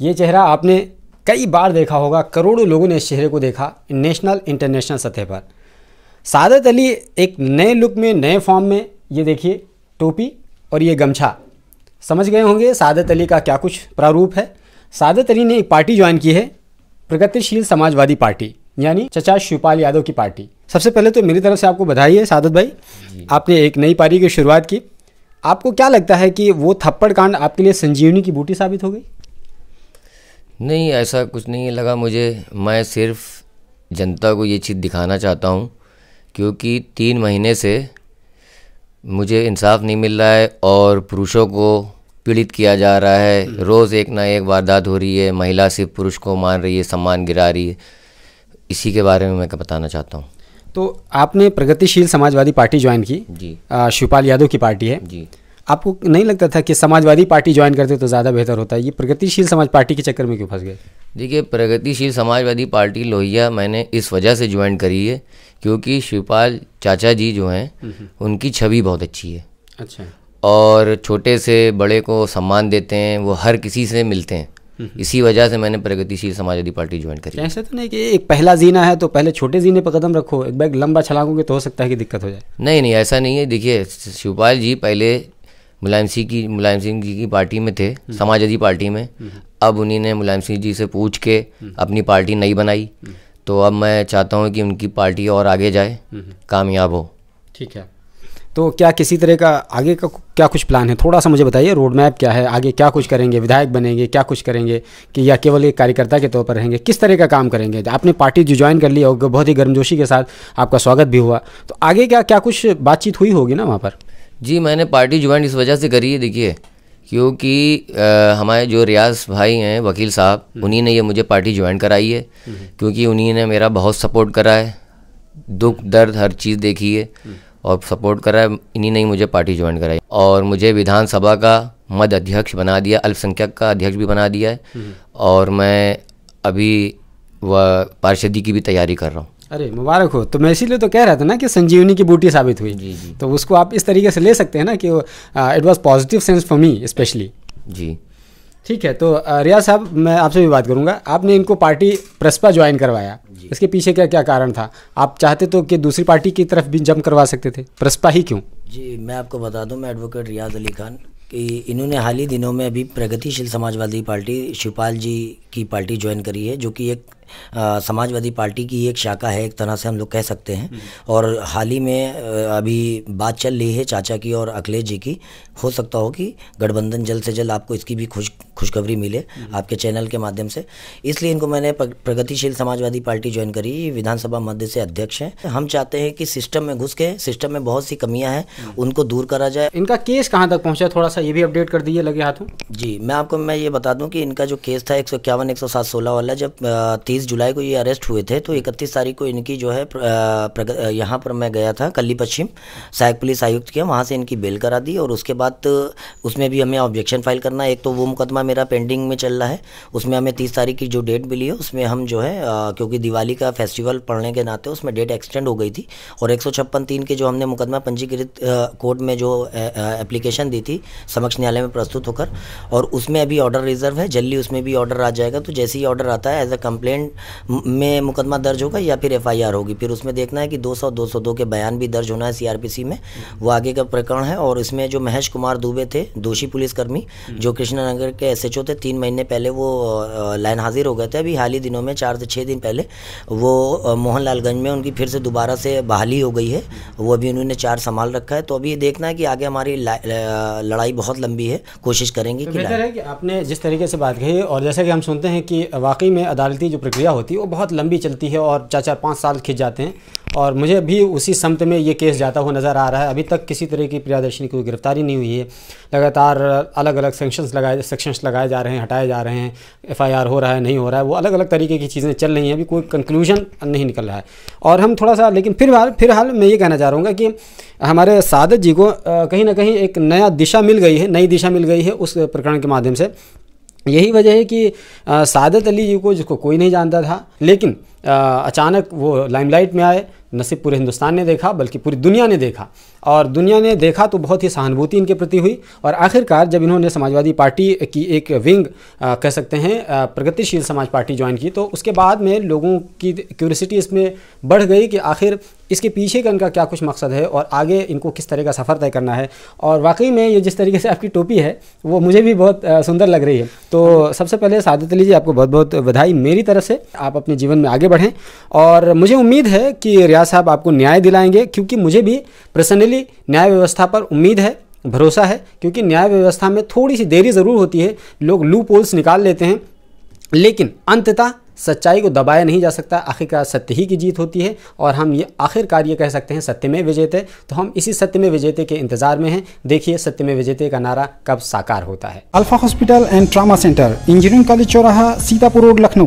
ये चेहरा आपने कई बार देखा होगा, करोड़ों लोगों ने इस चेहरे को देखा नेशनल इंटरनेशनल सतह पर। सादत अली एक नए लुक में, नए फॉर्म में, ये देखिए टोपी और ये गमछा, समझ गए होंगे सादत अली का क्या कुछ प्रारूप है। सादत अली ने एक पार्टी ज्वाइन की है, प्रगतिशील समाजवादी पार्टी, यानी चचा शिवपाल यादव की पार्टी। सबसे पहले तो मेरी तरफ से आपको बधाई है सादत भाई, आपने एक नई पारी की शुरुआत की। आपको क्या लगता है कि वो थप्पड़ कांड आपके लिए संजीवनी की बूटी साबित हो गई? नहीं, ऐसा कुछ नहीं लगा मुझे। मैं सिर्फ जनता को ये चीज़ दिखाना चाहता हूँ, क्योंकि 3 महीने से मुझे इंसाफ नहीं मिल रहा है और पुरुषों को पीड़ित किया जा रहा है। रोज़ एक ना एक वारदात हो रही है, महिला सिर्फ पुरुष को मार रही है, सम्मान गिरा रही है। इसी के बारे में मैं बताना चाहता हूँ। तो आपने प्रगतिशील समाजवादी पार्टी ज्वाइन की जी, शिवपाल यादव की पार्टी है जी। आपको नहीं लगता था कि समाजवादी पार्टी ज्वाइन करते तो ज़्यादा बेहतर होता है? ये प्रगतिशील समाज पार्टी के चक्कर में क्यों फंस गए? देखिए, प्रगतिशील समाजवादी पार्टी लोहिया मैंने इस वजह से ज्वाइन करी है क्योंकि शिवपाल चाचा जी जो हैं उनकी छवि बहुत अच्छी है। अच्छा। और छोटे से बड़े को सम्मान देते हैं, वो हर किसी से मिलते हैं। इसी वजह से मैंने प्रगतिशील समाजवादी पार्टी ज्वाइन करी। ऐसा तो नहीं कि एक पहला जीना है तो पहले छोटे जीने पर कदम रखो, एक बैग लंबा छलांगोगे तो हो सकता है कि दिक्कत हो जाए। नहीं, ऐसा नहीं है। देखिए, शिवपाल जी पहले मुलायम सिंह जी की पार्टी में थे, समाजवादी पार्टी में। अब उन्हीं ने मुलायम सिंह जी से पूछ के अपनी पार्टी नई बनाई। तो अब मैं चाहता हूँ कि उनकी पार्टी और आगे जाए, कामयाब हो। ठीक है, तो क्या किसी तरह का आगे का क्या कुछ प्लान है? थोड़ा सा मुझे बताइए, रोड मैप क्या है, आगे क्या कुछ करेंगे, विधायक बनेंगे, क्या कुछ करेंगे, कि या केवल एक कार्यकर्ता के तौर पर रहेंगे? किस तरह का काम करेंगे? आपने पार्टी जो ज्वाइन कर ली और बहुत ही गर्मजोशी के साथ आपका स्वागत भी हुआ, तो आगे क्या कुछ बातचीत हुई होगी ना वहाँ पर? जी, मैंने पार्टी ज्वाइन इस वजह से करी है, देखिए, क्योंकि हमारे जो रियाज भाई हैं वकील साहब, उन्हीं ने ये मुझे पार्टी ज्वाइन कराई है। क्योंकि उन्हीं ने मेरा बहुत सपोर्ट करा है, दुख दर्द हर चीज़ देखी है और सपोर्ट करा है। इन्हीं ने ही मुझे पार्टी ज्वाइन कराई और मुझे विधानसभा का मद अध्यक्ष बना दिया, अल्पसंख्यक का अध्यक्ष भी बना दिया है। और मैं अभी वह पार्षदी की भी तैयारी कर रहा हूँ। अरे मुबारक हो। तो मैं इसीलिए तो कह रहा था ना कि संजीवनी की बूटी साबित हुई। जी, जी। तो उसको आप इस तरीके से ले सकते हैं ना कि it was positive sense for me specially. जी, ठीक है। तो रियाज साहब, मैं आपसे भी बात करूंगा। आपने इनको पार्टी प्रसपा ज्वाइन करवाया, इसके पीछे क्या कारण था? आप चाहते तो कि दूसरी पार्टी की तरफ भी जंप करवा सकते थे, प्रसपा ही क्यों? जी, मैं आपको बता दूं, मैं एडवोकेट रियाज अली खान, कि इन्होंने हाल ही दिनों में अभी प्रगतिशील समाजवादी पार्टी शिवपाल जी की पार्टी ज्वाइन करी है, जो कि एक समाजवादी पार्टी की एक शाखा है, एक तरह से हम लोग कह सकते हैं। और हाल ही में अभी बात चल रही है चाचा की और अखिलेश जी की। हो सकता हो कि गठबंधन जल्द से जल्द आपको इसकी भी खुशखबरी मिले आपके चैनल के माध्यम से। इसलिए इनको मैंने प्रगतिशील समाजवादी पार्टी ज्वाइन करी। विधानसभा मध्य से अध्यक्ष हैं। हम चाहते हैं कि सिस्टम में घुस के, सिस्टम में बहुत सी कमियां हैं, उनको दूर करा जाए। इनका केस कहाँ तक पहुँचा, थोड़ा सा ये भी अपडेट कर दीजिए लगे हाथों। जी, मैं ये बता दूं कि इनका जो केस था 151, 107-16 वाला, जब 30 जुलाई को ये अरेस्ट हुए थे, तो 31 तारीख को इनकी जो है यहाँ पर मैं गया था कल्ली पश्चिम सहायक पुलिस आयुक्त के, वहाँ से इनकी बेल करा दी। और उसके बाद उसमें भी हमें ऑब्जेक्शन फाइल करना है। एक तो वो मुकदमा मेरा पेंडिंग में चल रहा है, उसमें हमें 30 तारीख की जो डेट मिली है उसमें हम जो है क्योंकि दिवाली का फेस्टिवल पड़ने के नाते उसमें डेट एक्सटेंड हो गई थी। और 156(3) के जो हमने मुकदमा पंजीकृत कोर्ट में जो एप्लीकेशन दी थी समक्ष न्यायालय में प्रस्तुत होकर, और उसमें अभी ऑर्डर रिजर्व है। जल्दी उसमें भी ऑर्डर आ जाएगा। तो जैसे ही ऑर्डर आता है एज अ कंप्लेंट में मुकदमा दर्ज होगा या फिर FIR होगी। फिर उसमें देखना है कि 200, 202 के बयान भी दर्ज होना है CRPC में, वो आगे का प्रकरण है। और इसमें जो महेश कुमार दुबे थे, दोषी पुलिसकर्मी, जो कृष्णनगर के SHO थे, 3 महीने पहले वो लाइन हाजिर हो गए थे। अभी हाल ही दिनों में 4 से 6 दिन पहले वो मोहनलालगंज में उनकी फिर से दोबारा से बहाली हो गई है। वो अभी उन्होंने 4 संभाल रखा है। तो अभी देखना है कि आगे हमारी लड़ाई बहुत लंबी है, कोशिश करेंगे। तो बेहतर है कि आपने जिस तरीके से बात कही, और जैसा कि हम सुनते हैं कि वाकई में अदालती जो प्रक्रिया होती है वो बहुत लंबी चलती है और 4-4, 5 साल खिंच जाते हैं। और मुझे भी उसी समत में ये केस जाता हुआ नज़र आ रहा है। अभी तक किसी तरह की प्रियदर्शनी कोई गिरफ्तारी नहीं हुई है। लगातार अलग अलग सेक्शंस लगाए जा रहे हैं, हटाए जा रहे हैं, FIR हो रहा है, नहीं हो रहा है, वो अलग अलग तरीके की चीज़ें चल रही हैं। अभी कोई कंक्लूजन नहीं निकल रहा है। और हम थोड़ा सा, लेकिन फिलहाल मैं ये कहना चाह रहा हूँ कि हमारे सादत जी को कहीं ना कहीं एक नई दिशा मिल गई है उस प्रकरण के माध्यम से। यही वजह है कि सादत अली जी को, जिसको कोई नहीं जानता था, लेकिन अचानक वो लाइमलाइट में आए। न सिर्फ पूरे हिंदुस्तान ने देखा बल्कि पूरी दुनिया ने देखा। और दुनिया ने देखा तो बहुत ही सहानुभूति इनके प्रति हुई। और आखिरकार जब इन्होंने समाजवादी पार्टी की एक विंग कह सकते हैं प्रगतिशील समाज पार्टी ज्वाइन की, तो उसके बाद में लोगों की क्यूरियोसिटी इसमें बढ़ गई कि आखिर इसके पीछे का इनका क्या कुछ मकसद है और आगे इनको किस तरह का सफ़र तय करना है। और वाकई में ये जिस तरीके से आपकी टोपी है वो मुझे भी बहुत सुंदर लग रही है। तो सबसे पहले सादत अली जी, आपको बहुत बहुत बधाई मेरी तरफ से। आप अपने जीवन में आगे बढ़ें और मुझे उम्मीद है कि रियाज साहब आपको न्याय दिलाएंगे, क्योंकि मुझे भी पर्सनली न्याय व्यवस्था पर उम्मीद है, भरोसा है। क्योंकि न्याय व्यवस्था में थोड़ी सी देरी ज़रूर होती है, लोग लूप होल्स निकाल लेते हैं, लेकिन अंततः सच्चाई को दबाया नहीं जा सकता। आखिरकार सत्य ही की जीत होती है और हम ये आखिरकार ये कह सकते हैं सत्य में विजेते। तो हम इसी सत्य में विजेते के इंतज़ार में हैं। देखिए सत्य में विजेते का नारा कब साकार होता है। Alpha hospital and trauma centre, engineering college चौराहा, सीतापुर रोड, लखनऊ।